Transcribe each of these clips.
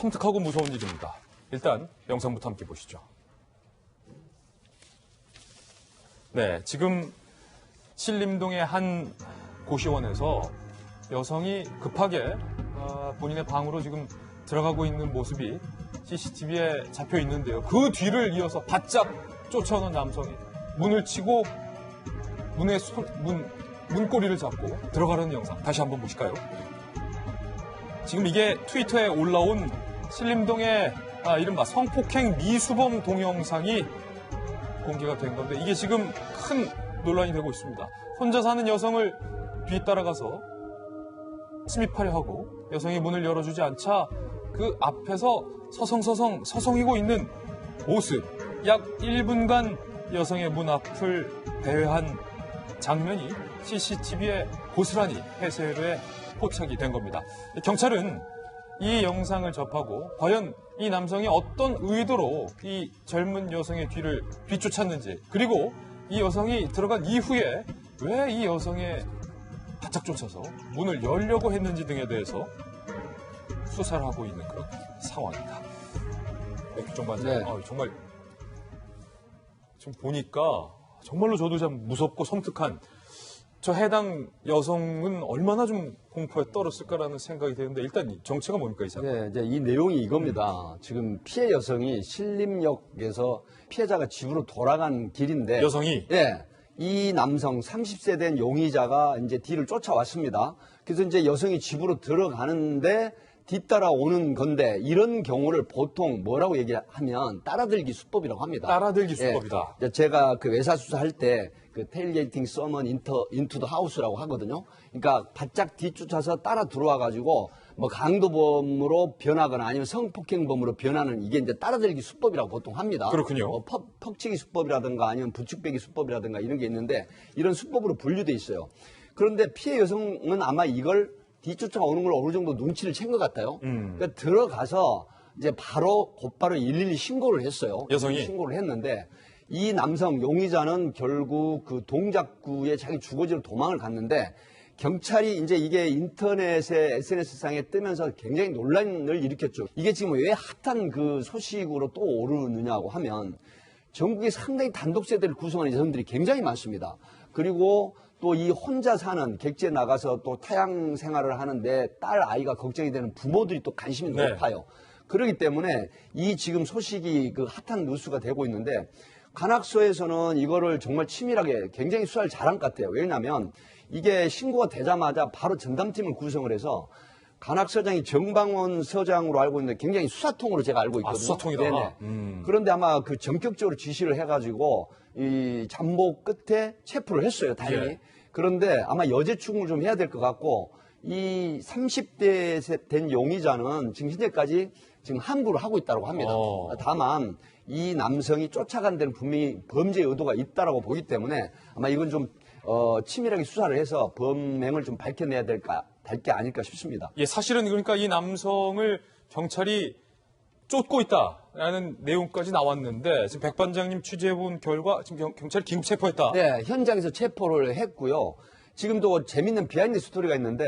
섬뜩하고 무서운 일입니다. 일단 영상부터 함께 보시죠. 네, 지금 신림동의 한 고시원에서 여성이 급하게 본인의 방으로 지금 들어가고 있는 모습이 CCTV에 잡혀 있는데요. 그 뒤를 이어서 바짝 쫓아오는 남성이 문을 치고 문고리를 잡고 들어가려는 영상 다시 한번 보실까요? 지금 이게 트위터에 올라온 신림동의 이른바 성폭행 미수범 동영상이 공개가 된 건데 이게 지금 큰 논란이 되고 있습니다. 혼자 사는 여성을 뒤따라가서 침입하려 하고 여성이 문을 열어주지 않자 그 앞에서 서성이고 있는 모습, 약 1분간 여성의 문 앞을 배회한 장면이 CCTV에 고스란히 해세로에 포착이 된 겁니다. 경찰은 이 영상을 접하고 과연 이 남성이 어떤 의도로 이 젊은 여성의 뒤를 뒤쫓았는지, 그리고 이 여성이 들어간 이후에 왜 이 여성의 바짝 쫓아서 문을 열려고 했는지 등에 대해서 수사를 하고 있는 그런 상황입니다. 백규정 반장님, 네. 정말 지금 보니까 정말로 저도 참 무섭고 섬뜩한, 저 해당 여성은 얼마나 좀 공포에 떨었을까라는 생각이 드는데, 일단 정체가 뭡니까, 이 사건? 네, 이제 이 내용이 이겁니다. 지금 피해 여성이 신림역에서 피해자가 집으로 돌아간 길인데, 여성이? 네, 이 남성 30세 된 용의자가 이제 뒤를 쫓아왔습니다. 그래서 이제 여성이 집으로 들어가는데 뒤따라오는 건데, 이런 경우를 보통 뭐라고 얘기하면 따라들기 수법이라고 합니다. 따라들기 수법이다. 예, 제가 그 외사 수사할 때 그 테일게이팅 서먼 인투 더 하우스라고 하거든요. 그러니까 바짝 뒤쫓아서 따라 들어와 가지고 뭐 강도범으로 변하거나 아니면 성폭행범으로 변하는, 이게 이제 따라들기 수법이라고 보통 합니다. 그렇군요. 뭐 퍽치기 수법이라든가 아니면 부축배기 수법이라든가 이런 게 있는데, 이런 수법으로 분류돼 있어요. 그런데 피해 여성은 아마 이걸 뒤쫓아오는 걸 어느 정도 눈치를 챈 것 같아요. 그러니까 들어가서 이제 곧바로 112 신고를 했어요. 여성이? 신고를 했는데, 이 남성 용의자는 결국 그 동작구에 자기 주거지로 도망을 갔는데, 경찰이 이제 이게 인터넷에 SNS상에 뜨면서 굉장히 논란을 일으켰죠. 이게 지금 왜 핫한 그 소식으로 또 오르느냐고 하면, 전국에 상당히 단독 세대를 구성하는 여성들이 굉장히 많습니다. 그리고 또 이 혼자 사는, 객지에 나가서 또 타양 생활을 하는데 딸 아이가 걱정이 되는 부모들이 또 관심이 네. 높아요. 그렇기 때문에 이 지금 소식이 그 핫한 뉴스가 되고 있는데, 관악서에서는 이거를 정말 치밀하게 굉장히 수사를 잘한 것 같아요. 왜냐하면 이게 신고가 되자마자 바로 전담팀을 구성을 해서, 관악서장이 정방원 서장으로 알고 있는데 굉장히 수사통으로 제가 알고 있거든요. 수사통이다. 네네. 그런데 아마 그 전격적으로 지시를 해가지고 이 잠복 끝에 체포를 했어요, 다행히. 예. 그런데 아마 여죄 추궁을 좀 해야 될 것 같고, 이 30대 된 용의자는 지금 현재까지 지금 함구를 하고 있다고 합니다. 다만 이 남성이 쫓아간 데는 분명히 범죄 의도가 있다라고 보기 때문에 아마 이건 좀 치밀하게 수사를 해서 범행을 좀 밝혀내야 될 게 아닐까 싶습니다. 예, 사실은 그러니까 이 남성을 경찰이 쫓고 있다라는 내용까지 나왔는데, 지금 백 반장님 취재해본 결과 지금 경찰이 긴급 체포했다. 네, 현장에서 체포를 했고요. 지금도 재밌는 비하인드 스토리가 있는데,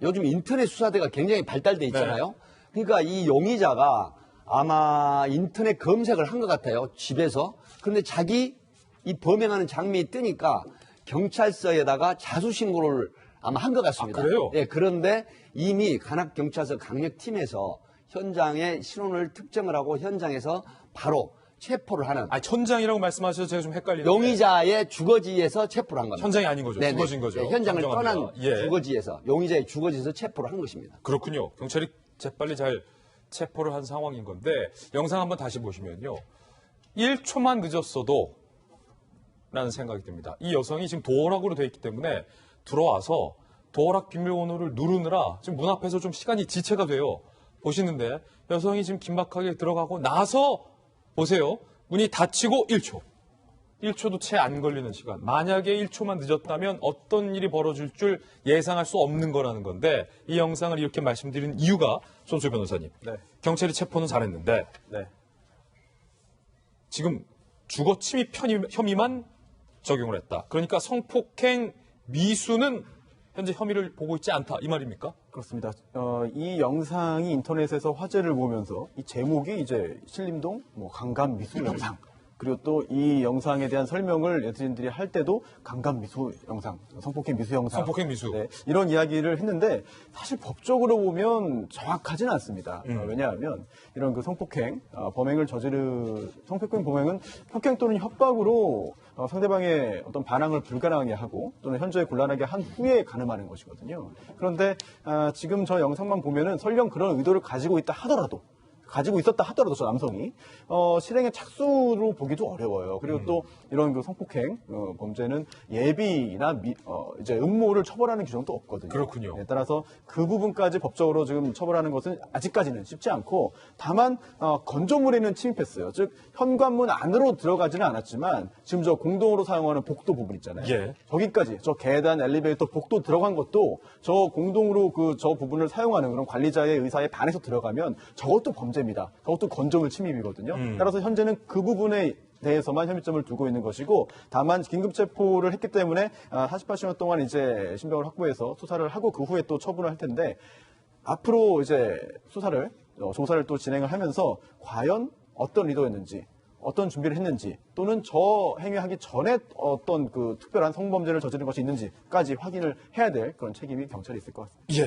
요즘 인터넷 수사대가 굉장히 발달돼 있잖아요. 그러니까 이 용의자가 아마 인터넷 검색을 한 것 같아요, 집에서. 그런데 자기 이 범행하는 장면이 뜨니까 경찰서에다가 자수신고를 아마 한 것 같습니다. 그래요? 네, 그런데 이미 관악경찰서 강력팀에서 현장의 신원을 특정을 하고 현장에서 바로 체포를 하는. 천장이라고 말씀하셔서 제가 좀 헷갈리는데. 용의자의 주거지에서 체포를 한 겁니다. 현장이 아닌 거죠. 네네. 주거지인 거죠. 네, 현장을 정정합니다. 떠난 예. 주거지에서, 용의자의 주거지에서 체포를 한 것입니다. 그렇군요. 경찰이 재빨리 잘 체포를 한 상황인 건데, 영상 한번 다시 보시면요. 1초만 늦었어도 라는 생각이 듭니다. 이 여성이 지금 도어락으로 되어 있기 때문에 들어와서 도어락 비밀번호를 누르느라 지금 문 앞에서 좀 시간이 지체가 돼요. 보시는데 여성이 지금 긴박하게 들어가고 나서 보세요. 문이 닫히고 1초. 1초도 채 안 걸리는 시간. 만약에 1초만 늦었다면 어떤 일이 벌어질 줄 예상할 수 없는 거라는 건데, 이 영상을 이렇게 말씀드리는 이유가, 손수 변호사님. 네. 경찰이 체포는 잘했는데 네. 지금 주거 침입 혐의만 적용을 했다. 그러니까 성폭행 미수는 현재 혐의를 보고 있지 않다 이 말입니까? 그렇습니다. 이 영상이 인터넷에서 화제를 보면서 이 제목이 이제 신림동 강간 미수 영상. 그리고 또 이 영상에 대한 설명을 네티즌들이 할 때도 강간 미수 영상, 성폭행 미수 영상. 성폭행 미수. 네, 이런 이야기를 했는데 사실 법적으로 보면 정확하지는 않습니다. 왜냐하면 이런 그 성폭행 범행은 폭행 또는 협박으로 상대방의 어떤 반항을 불가능하게 하고 또는 현저히 곤란하게 한 후에 가늠하는 것이거든요. 그런데 지금 저 영상만 보면은 설령 그런 의도를 가지고 있었다 하더라도 저 남성이 실행의 착수로 보기도 어려워요. 그리고 또 이런 그 성폭행 범죄는 예비나 이제 음모를 처벌하는 규정도 없거든요. 그렇군요. 네, 따라서 그 부분까지 법적으로 지금 처벌하는 것은 아직까지는 쉽지 않고 다만 건조물에는 침입했어요. 즉 현관문 안으로 들어가지는 않았지만 지금 저 공동으로 사용하는 복도 부분 있잖아요. 예. 저기까지 저 계단, 엘리베이터, 복도 들어간 것도 저 공동으로 저 부분을 사용하는 그런 관리자의 의사에 반해서 들어가면 저것도 범죄입니다. 저것도 건조물 침입이거든요. 따라서 현재는 그 부분에 대해서만 혐의점을 두고 있는 것이고 다만 긴급 체포를 했기 때문에 48시간 동안 이제 신병을 확보해서 수사를 하고 그 후에 또 처분을 할 텐데 앞으로 이제 조사를 또 진행을 하면서 과연 어떤 의도였는지 어떤 준비를 했는지 또는 저 행위하기 전에 어떤 그 특별한 성범죄를 저지른 것이 있는지까지 확인을 해야 될 그런 책임이 경찰에 있을 것 같습니다. 예.